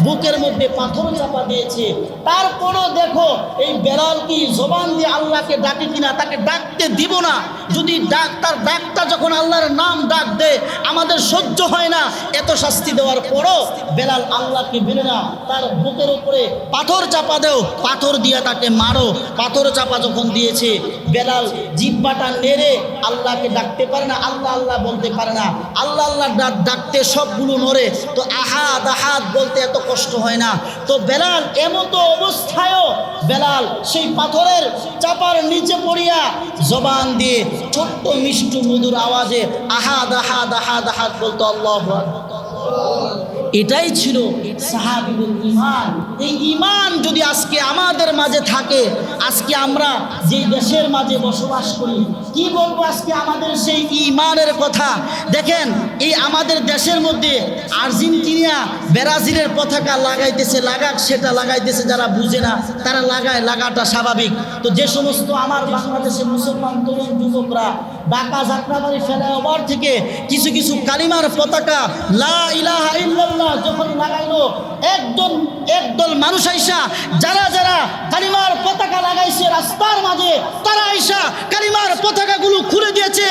বুকের মধ্যে পাথর চাপা দিয়েছে। তারপরও দেখো এই বেলাল কি জবান দিয়ে আল্লাহকে ডাকে কিনা, তাকে ডাকতে দিব না। যদি তার ডাকটা যখন আল্লাহর নাম ডাক দেয় আমাদের সহ্য হয় না। এত শাস্তি দেওয়ার পরও বেলাল আল্লাহকে বেলে না, তার বুকের উপরে পাথর চাপা দেও, পাথর দিয়ে তাকে মারো। পাথর চাপা যখন দিয়েছে বেলাল জিহ্বাটা নেড়ে আল্লাহকে ডাকতে পারে না, আল্লাহ আল্লাহ বলতে পারে না। আল্লাহ আল্লাহ ডাকতে সবগুলো নড়ে। তো আহাদ আহাদ বলতে এত কষ্ট হয় না। তো বেলাল এমতো অবস্থায়ও বেলাল সেই পাথরের চাপার নিচে পড়িয়া জবান দিয়ে ছোট্ট মিষ্টি মধুর আওয়াজে আহাদ আহাদ আহাদ আহাদ বলতো আল্লাহু আকবার। এটাই ছিল সাহাবীদের ঈমান। এই ঈমান যদি আজকে আমাদের মাঝে থাকে, আজকে আমরা যে দেশের মাঝে বসবাস করি, কি বলবো আজকে আমাদের সেই ঈমানের কথা। দেখেন এই আমাদের দেশের মধ্যে আর্জেন্টিনা ব্রাজিলের পতাকা লাগাইতেছে, লাগাক সেটা লাগাইতেছে। যারা বুঝে না তারা লাগায়, লাগাটা স্বাভাবিক। তো যে সমস্ত আমার বাংলাদেশের মুসলমান তরুণ যুবকরা ঢাকা যাত্রাবাড়ি ফ্লাইওভার থেকে কিছু কিছু কালিমার পতাকা লা ইলাহা ইল্লাল্লাহ যখন লাগাইলো, একদল মানুষ আইসা যারা কালিমার পতাকা লাগাইছে রাস্তার মাঝে, তারা আইসা কালিমার পতাকাগুলো খুলে দিয়েছে।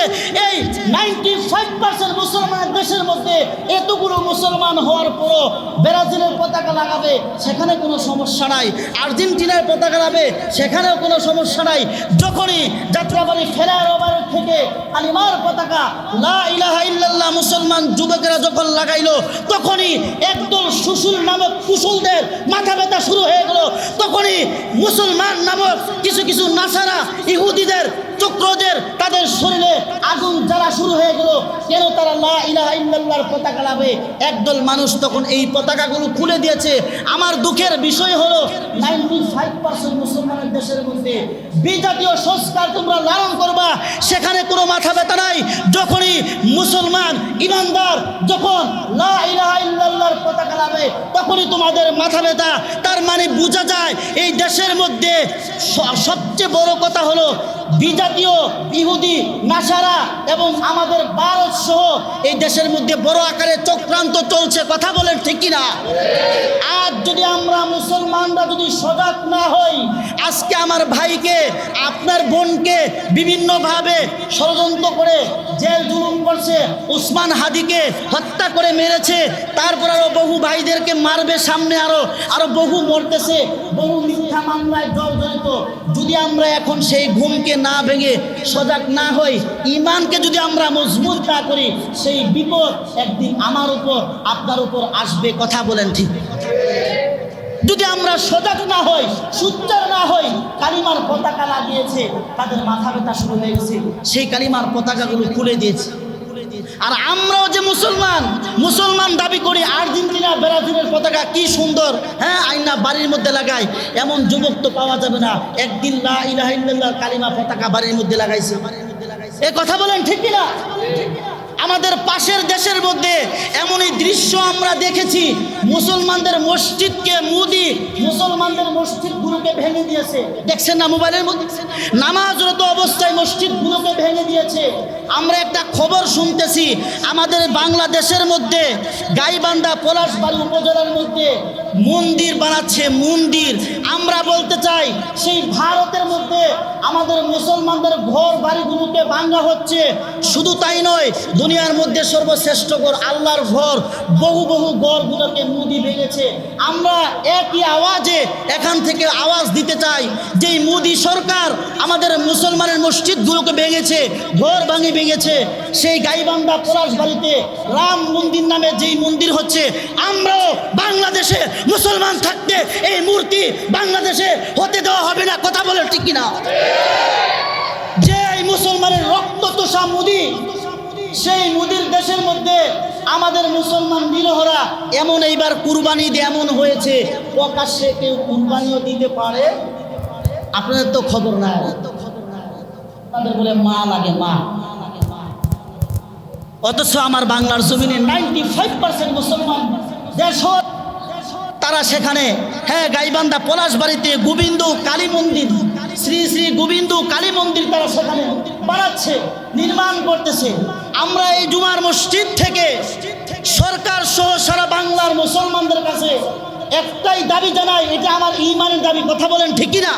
এই 95% মুসলমানের দেশের মধ্যে এতগুলো মুসলমান হওয়ার পরও ব্রাজিলের পতাকা লাগাবে, সেখানে কোনো সমস্যা নাই। আর্জেন্টিনার পতাকা লাগাবে, সেখানেও কোনো সমস্যা নাই। যখনই যাত্রাবাড়ি ফেরার ওভার থেকে কালিমার পতাকা লা ইলাহা ইল্লাল্লাহ মুসলমান যুবকেরা যখন লাগাইলো, তখনই একদল সুশুল নামক কুশলদের মাথা ব্যথা শুরু হয়ে গেল। তখনই মুসলমান নামক কিছু নাসারা ইহুদিদের চক্রদের তাদের শরীরে আগুন জ্বালা শুরু হয়ে গেল। কেন তারা লা ইলাহা ইল্লাল্লাহর পতাকা লাগাবে? একদল মানুষ তখন এই পতাকাগুলো খুলে দিয়েছে। আমার দুঃখের বিষয় হলো 95% মুসলমানের দেশের মধ্যে বিজাতীয় সংস্কার তোমরা লালন করবা, সেখানে কোনো মাথা ব্যথা নাই। যখনই মুসলমান ইমানদার যখন লা ইলাহা ইল্লাল্লাহর পতাকা লাগাবে, তখনই তোমাদের মাথা ব্যথা। তার মানে বোঝা যায় এই দেশের মধ্যে সবচেয়ে বড় কথা হলো বিজাতীয় ইহুদি নাসারা এবং আমাদের ভারত সহ এই দেশের মধ্যে বড় আকারে চক্রান্ত চলছে। কথা বলেন ঠিক কিনা? আজ যদি আমরা মুসলমানরা যদি সজাগ না হই, আজকে আমার ভাইকে আপনার বোনকে বিভিন্নভাবে ষড়যন্ত্র করে জেল জুলুম করছে, উসমান হাদিকে হত্যা করে মেরেছে, তারপর আরো বহু ভাইদেরকে মারবে, সামনে আরো বহু মরতেছে, বহু মিথ্যা মামলায় জড়িত। যদি আমরা এখন সেই ঘুমকে না ভেঙে সজাগ না হই, ঈমানকে যদি আমরা মজবুত না করি, সেই বিপদ একদিন আমার উপর আপনার উপর আসবে। কথা বলেন ঠিক? যদি আমরা সজাগ না হই, সুচ্চার না হই, কালিমার পতাকা লাগিয়েছে, তাদের মাথা ব্যথা শুরু হয়ে গেছে, সেই কালিমার পতাকাগুলো খুলে দিয়েছে। আর আমরাও যে মুসলমান দাবি করি, আর্জেন্টিনা ব্রাজিলের পতাকা কি সুন্দর, হ্যাঁ, আইনা বাড়ির মধ্যে লাগাই, এমন যুবক তো পাওয়া যাবে না একদিন লা ইলাহা ইল্লাল্লাহ কালিমা পতাকা বাড়ির মধ্যে লাগাইছে। এ কথা বলেন ঠিক কিনা? আমাদের পাশের দেশের মধ্যে এমনই দৃশ্য আমরা দেখেছি, মুসলমানদের মসজিদকে মোদি মুসলমানদের মসজিদগুলোকে ভেঙে দিয়েছে। দেখছেন না মোবাইলের মধ্যে? নামাজরত অবস্থায় মসজিদগুলোকে ভেঙে দিয়েছে। আমরা একটা খবর শুনতেছি, আমাদের বাংলাদেশের মধ্যে গাইবান্ধা পলাশবাড়ি উপজেলার মধ্যে মন্দির বানাচ্ছে, মন্দির। আমরা বলতে চাই, সেই ভারতের মধ্যে আমাদের মুসলমানদের ঘর বাড়িগুলোকে ভাঙা হচ্ছে। শুধু তাই নয়, দুনিয়ার মধ্যে সর্বশ্রেষ্ঠ ঘর আল্লাহর ঘর, বহু ঘরগুলোকে মোদি ভেঙেছে। আমরা একই আওয়াজে এখান থেকে আওয়াজ দিতে চাই যে মোদি সরকার আমাদের মুসলমানের মসজিদগুলোকে ভেঙেছে, ঘর ভেঙেছে। সেই গাইবান্ধা পলাশবাড়িতে রাম মন্দির নামে যেই মন্দির হচ্ছে, আমরাও বাংলাদেশে মুসলমান থাকতে এই মূর্তি বাংলাদেশে হতে দেওয়া হবে না। কথা বলে ঠিক কিনা? যে মুসলমানের রক্ত তোষা মোদি, সেই মোদির দেশের মধ্যে আমাদের মুসলমান নিরহরা এমন এইবার কুরবানি দিয়ে এমন হয়েছে, প্রকাশ্যে কেউ কুরবানিও দিতে পারে। আপনাদের তো খবর নাই, তাদের বলে মা লাগে, মা। অথচ আমার বাংলার জমিনে 95% মুসলমান দেশ, তারা সেখানে, হ্যাঁ, গাইবান্ধা পলাশবাড়িতে গোবিন্দ কালী মন্দির, শ্রী শ্রী গোবিন্দ কালী মন্দির তারা সেখানে বানাচ্ছে, নির্মাণ করতেছে। আমরা এই জুমার মসজিদ থেকে সরকার সহ সারা বাংলার মুসলমানদের কাছে একটাই দাবি জানাই, এটা আমার ঈমানের দাবি। কথা বলেন ঠিক কিনা?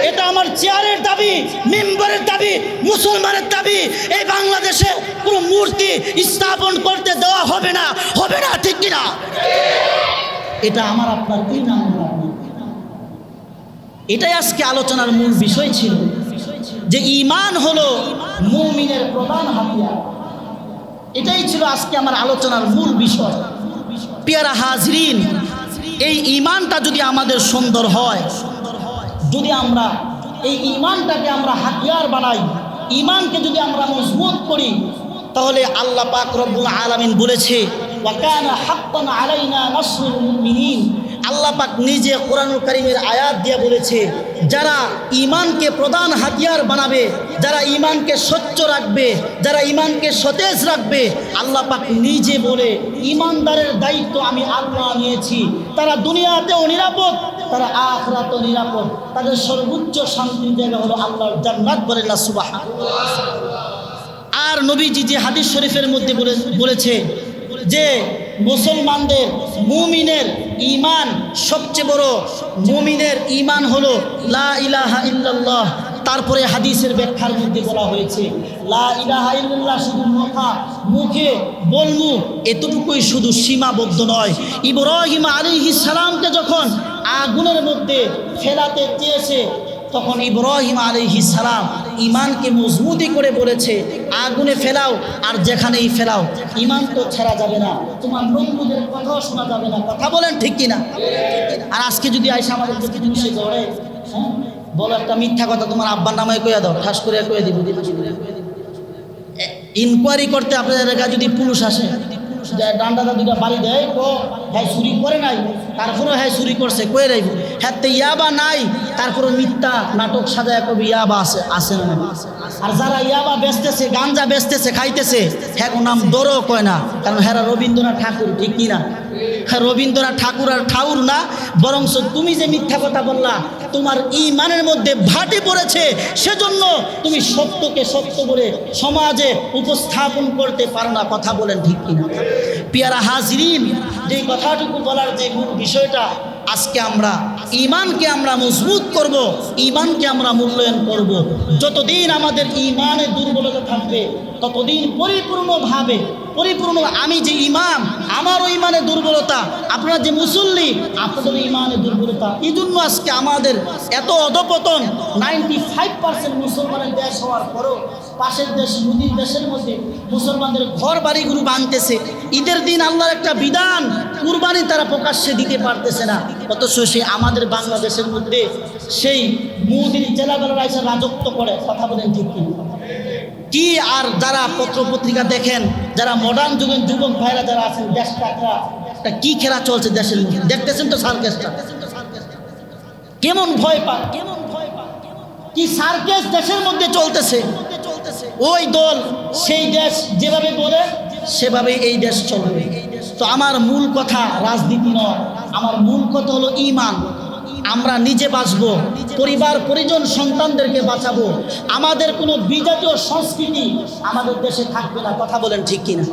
এটা আমার চেয়ারের দাবি, মেম্বারের দাবি, মুসলমানের দাবি। এই বাংলাদেশে কোনো মূর্তি স্থাপন করতে দেওয়া হবে না, হবে না, ঠিক কিনা? এটা আমার আপনার ঈমানের দাবি। এটাই আজকে আলোচনার মূল বিষয় ছিল, যে ঈমান হলো মুমিনের প্রধান হাতিয়ার। এটাই ছিল আজকে আমার আলোচনার মূল বিষয়। প্রিয় হাজরিন, এই ঈমানটা যদি আমাদের সুন্দর হয়, যদি আমরা এই ঈমানটাকে আমরা হাতিয়ার বানাই, ঈমানকে যদি আমরা মজবুত করি, তাহলে আল্লাহ পাক রব্বুল আলামিন বলেছে, ওয়া কানা হাক্কান আলাইনা নাসরুল মুমিনিন। আল্লাহ পাক নিজে কোরআনুল কারীমের আয়াত দিয়ে বলেছে, যারা ঈমানকে প্রধান হাতিয়ার বানাবে, যারা ঈমানকে স্বচ্ছ রাখবে, যারা ঈমানকে সতেজ রাখবে, আল্লাহ পাক নিজে বলে, ঈমানদারের দায়িত্ব আমি আল্লাহ নিয়েছি। তারা দুনিয়াতেও নিরাপদ, তারা আখিরাতেও নিরাপদ, তাদের সর্বোচ্চ শান্তির জায়গা হলো আল্লাহর জান্নাত। বলেন না সুবহানাল্লাহ। আর নবীজি যে হাদিস শরীফের মধ্যে বলেছে যে মুসলমানদের মুমিনের ঈমান সবচেয়ে বড় মুমিনের ঈমান হলো লা ইলাহা ইল্লাল্লাহ। তারপরে হাদিসের ব্যাখ্যার মধ্যে বলা হয়েছে লা ইলাহা ইল্লাল্লাহ শুধু মুখে বলবো এতটুকুই শুধু সীমাবদ্ধ নয়। ইব্রাহিম আলাইহিস সালামকে যখন আগুনের মধ্যে ফেলাতে চেয়েছে তখন ইব্রাহিম আলাইহিস সালাম ঈমানকে মজবুতি করে বলেছে আগুনে ফেলাও আর যেখানেই ফেলাও ঈমান তো ছাড়া যাবে না, তোমার বন্ধুদের কথাও শোনা যাবে না। কথা বলেন ঠিক কিনা? আর আজকে যদি আইসা আমাদের প্রতি জিনিসে ধরে বলো একটা মিথ্যা কথা তোমার আব্বার নামে কইয়া দাও, ঠাস করে কইয়া দিব। ইনকোয়ারি করতে আপনাদের এলাকায় যদি পুলিশ আসে ডান্ডাটা দুটা বাড়ি দেয় হ্যাঁ চুরি করে নাই, তারপরেও হ্যাঁ চুরি করছে কয়ে রাইব হ্যাঁ ইয়াবা নাই, তারপরে মিথ্যা নাটক সাজায় কবি ইয়াবা আছে না। আর যারা ইয়াবা বেচতেছে গাঞ্জা বেচতেছে খাইতেছে হ্যাঁ নাম দরও কয় না, কারণ হ্যাঁ রবীন্দ্রনাথ ঠাকুর ঠিক কিনা? হ্যাঁ রবীন্দ্রনাথ ঠাকুর আর ঠাকুর না, বরং তুমি যে মিথ্যা কথা বললা তোমার ঈমানের মধ্যে ভাটি পড়েছে, সেজন্য তুমি সত্যকে সত্য বলে সমাজে উপস্থাপন করতে পারো না। কথা বলেন ঠিক কিনা? পিয়ারা হাজরিন, যে কথাটুকু বলার যে মূল বিষয়টা, আজকে আমরা ঈমানকে আমরা মজবুত করব, ঈমানকে আমরা মূল্যায়ন করব। যতদিন আমাদের ঈমানে দুর্বলতা থাকবে ততদিন পরিপূর্ণভাবে আমি যে ইমাম আমারও ইমানে দুর্বলতা, আপনারা যে মুসল্লি আপনাদের ইমানে দুর্বলতা। এই জন্য আজকে আমাদের এত অধপতন। 95% মুসলমানের দেশ হওয়ার পরও পাশের দেশ নদীর দেশের মধ্যে মুসলমানদের ঘর বাড়িগুলো ভাঙতেছে। ঈদের দিন আল্লাহর একটা বিধান কুরবানি তারা প্রকাশ্যে দিতে পারতেছে না, অথচ সে আমাদের বাংলাদেশের মধ্যে সেই মুদির জেলাগুলোর এসে রাজত্ব করে। কথা বলেন ঠিক কি? আর যারা পত্রপত্রিকা দেখেন, যারা মডার্ন যুগের যুবক ভাইরা যারা আছেন, দেশটা একটা কি খেলা চলছে দেশের মধ্যে দেখতেছেন তো, সার্কেসটা কেমন ভয় পায়, কি সার্কেস দেশের মধ্যে চলতেছে। ওই দল সেই দেশ যেভাবে বলে সেভাবে এই দেশ চলবে। তো আমার মূল কথা রাজনীতি নয়, আমার মূল কথা হলো ঈমান। আমরা নিজে বাঁচবো, পরিবার পরিজন সন্তানদেরকে বাঁচাবো। আমাদের কোনো বিজাতীয় সংস্কৃতি আমাদের দেশে থাকবে না। কথা বলেন ঠিক কিনা?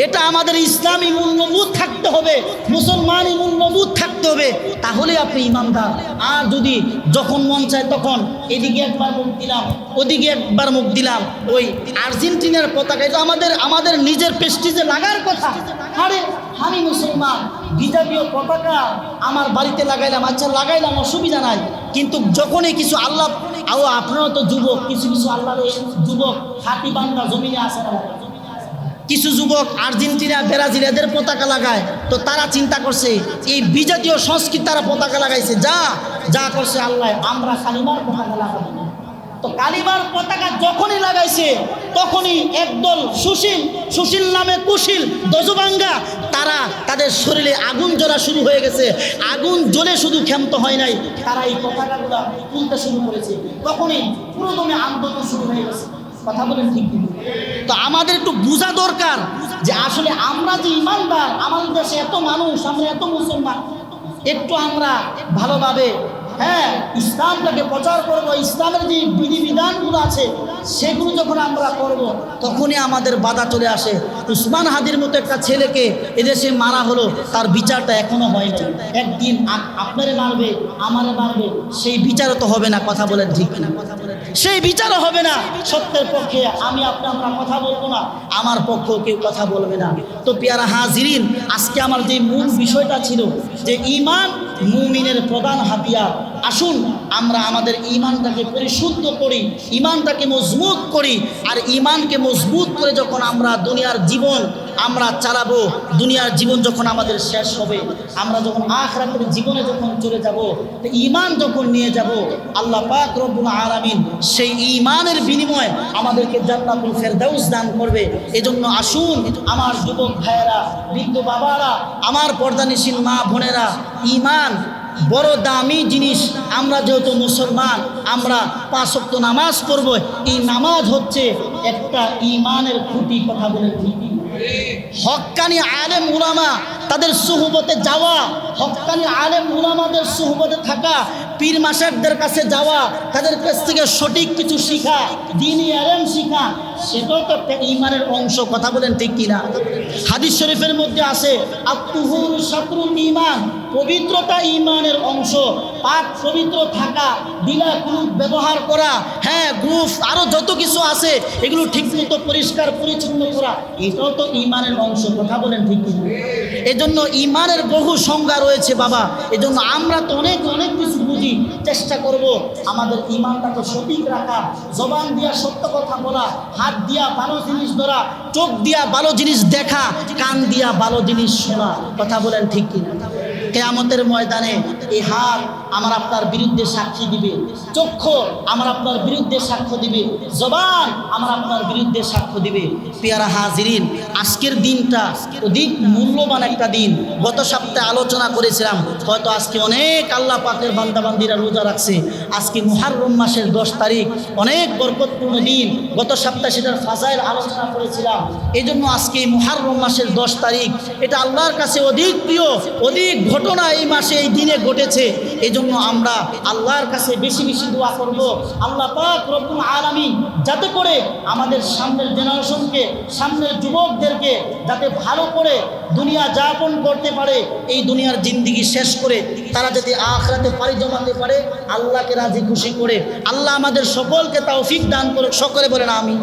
এটা আমাদের ইসলামী মূল্যবোধ থাকতে হবে, মুসলমানি মূল্যবোধ থাকতে হবে, তাহলে আপনি ইমানদার। আর যদি যখন মন চায় তখন এদিকে একবার মুখ দিলাম ওদিকে একবার মুখ দিলাম, ওই আর্জেন্টিনার পতাকা, এটা আমাদের নিজের প্রেস্টিজে লাগার কথা। আরে আমি মুসলমান, বিজাতীয় পতাকা আমার বাড়িতে লাগাইলাম, আচ্ছা লাগাইলাম, অসুবিধা নাই। কিন্তু যখনই কিছু আল্লাহ, আপনারা তো যুবক, কিছু আল্লাহর যুবক হাতি বান্দা জমিনে আসে না, কিছু যুবক আর্জেন্টিনা ব্রাজিল এদের পতাকা লাগায়, তো তারা চিন্তা করছে এই বিজাতীয় সংস্কৃতি তারা পতাকা লাগাইছে, যা করছে আল্লাহ, আমরা কালিমার পতাকা লাগাবো। তো কালিমার পতাকা যখনই লাগাইছে তখনই একদল সুশীল নামে কুশীল দজবাঙ্গা, তারা তাদের শরীরে আগুন জ্বলা শুরু হয়ে গেছে। আগুন জ্বলে শুধু ক্ষান্ত হয় নাই, তারা এই পতাকাগুলো তুলতে শুরু করেছে। তখনই পুরোদমে আন্দোলন শুরু হয়ে গেছে। কথা বলেন ঠিক? তো আমাদের একটু বোঝা দরকার যে আসলে আমরা যে ইমানদার, আমাদের দেশে এত মানুষ, আমরা এত মুসলমান, একটু আমরা ভালোভাবে ইসলামটাকে প্রচার করব। ইসলামের যে বিধিবিধানগুলো আছে সেগুলো যখন আমরা করব তখনই আমাদের বাধা চলে আসে। উসমান হাদির মতো একটা ছেলেকে এদেশে মারা হলো, তার বিচারটা এখনো হয়নি। একদিন আপনারে মারবে, আমারে মারবে, সেই বিচারও তো হবে না। কথা বলেন ঠিক না? সেই বিচারও হবে না। সত্যের পক্ষে আমরা কথা বলবো না, আমার পক্ষেও কেউ কথা বলবে না। তো পেয়ারা হাজিরিন, আজকে আমার যে মূল বিষয়টা ছিল যে ঈমান মুমিনের প্রধান হাতিয়ার। আসুন আমরা আমাদের ঈমানটাকে পরিশুদ্ধ করি, ঈমানটাকে মজবুত করি। আর ঈমানকে মজবুত করে যখন আমরা দুনিয়ার জীবন আমরা চালাবো, দুনিয়ার জীবন যখন আমাদের শেষ হবে, আমরা যখন আখিরাতের জীবনে যখন চলে যাব, তো ঈমান যখন নিয়ে যাব, আল্লাহ পাক রব্বুল আলামিন সেই ঈমানের বিনিময়ে আমাদেরকে জান্নাতুল ফেরদাউস দান করবে। এজন্য আসুন আমার যুবক ভাইয়েরা, বৃদ্ধ বাবারা, আমার পর্দানিশীল মা বোনেরা, ঈমান বড় দামি জিনিস। আমরা যেহেতু মুসলমান, আমরা 5 ওয়াক্ত নামাজ পড়ব, এই নামাজ হচ্ছে একটা ঈমানের খুঁটি। কথা বলে হক্কানি আলেম উলামা তাদের সুহবতে যাওয়া, হক্কানি আলেম উলামাদের সুহবতে থাকা, পীর মাশায়েখদের কাছে যাওয়া, তাদের কাছ থেকে সঠিক কিছু শিখা, দ্বীনি ইলম শিখা, সেটাও তো একটা ঈমানের অংশ। কথা বলেন ঠিক কিনা? হাদিস শরীফের মধ্যে আছে আত-তুহুর শাতরুল ঈমান, পবিত্রতা ঈমানের অংশ। পাক পবিত্র থাকা, বিনা কুলুপ ব্যবহার করা, হ্যাঁ গুফ আরো যত কিছু আছে এগুলো ঠিকমতো পরিষ্কার পরিচ্ছন্ন করা, এটাও তো ঈমানের অংশ। কথা বলেন ঠিক কিনা? এজন্য ঈমানের বহু সংজ্ঞা রয়েছে বাবা। এজন্য আমরা তো অনেক অনেক কিছু বুঝি, চেষ্টা করব আমাদের ঈমানটাকে সঠিক রাখা, জবান দিয়া সত্য কথা বলা, হাত দিয়া ভালো জিনিস ধরা, চোখ দিয়া ভালো জিনিস দেখা, কান দিয়া ভালো জিনিস শোনা। কথা বলেন ঠিক কিনা? কিয়ামতের ময়দানে এই হাত আমার আপনার বিরুদ্ধে সাক্ষী দিবে, চক্ষু আমার আপনার বিরুদ্ধে সাক্ষ্য দিবে, জবান আমার আপনার বিরুদ্ধে সাক্ষ্য দিবে। পেয়ারা হাজিরিন, আজকের দিনটা অধিক মূল্যবান একটা দিন। গত সপ্তাহে আলোচনা করেছিলাম, হয়তো আজকে অনেক আল্লাহ পাকের বান্দাবান্দিরা রোজা রাখছে। আজকে মুহররম মাসের 10 তারিখ, অনেক বরকতপূর্ণ দিন। গত সপ্তাহে সেটার ফাজাইল আলোচনা করেছিলাম। এই জন্য আজকে মুহররম মাসের 10 তারিখ, এটা আল্লাহর কাছে অধিক প্রিয়, অধিক ঘটনা এই মাসে এই দিনে ঘটেছে। এই জন্য আমরা আল্লাহর কাছে বেশি বেশি দোয়া করব, আল্লাহ পাক রব্বুল আলামিন যাতে করে আমাদের সামনের জেনারেশনকে, সামনের যুবকদেরকে যাতে ভালো করে দুনিয়া যাপন করতে পারে, এই দুনিয়ার জিন্দিগি শেষ করে তারা যাতে আখিরাতে পাড়ি জমাতে পারে, আল্লাহকে রাজি খুশি করে। আল্লাহ আমাদের সকলকে তৌফিক দান করুক। সকলে বলেন আমিন।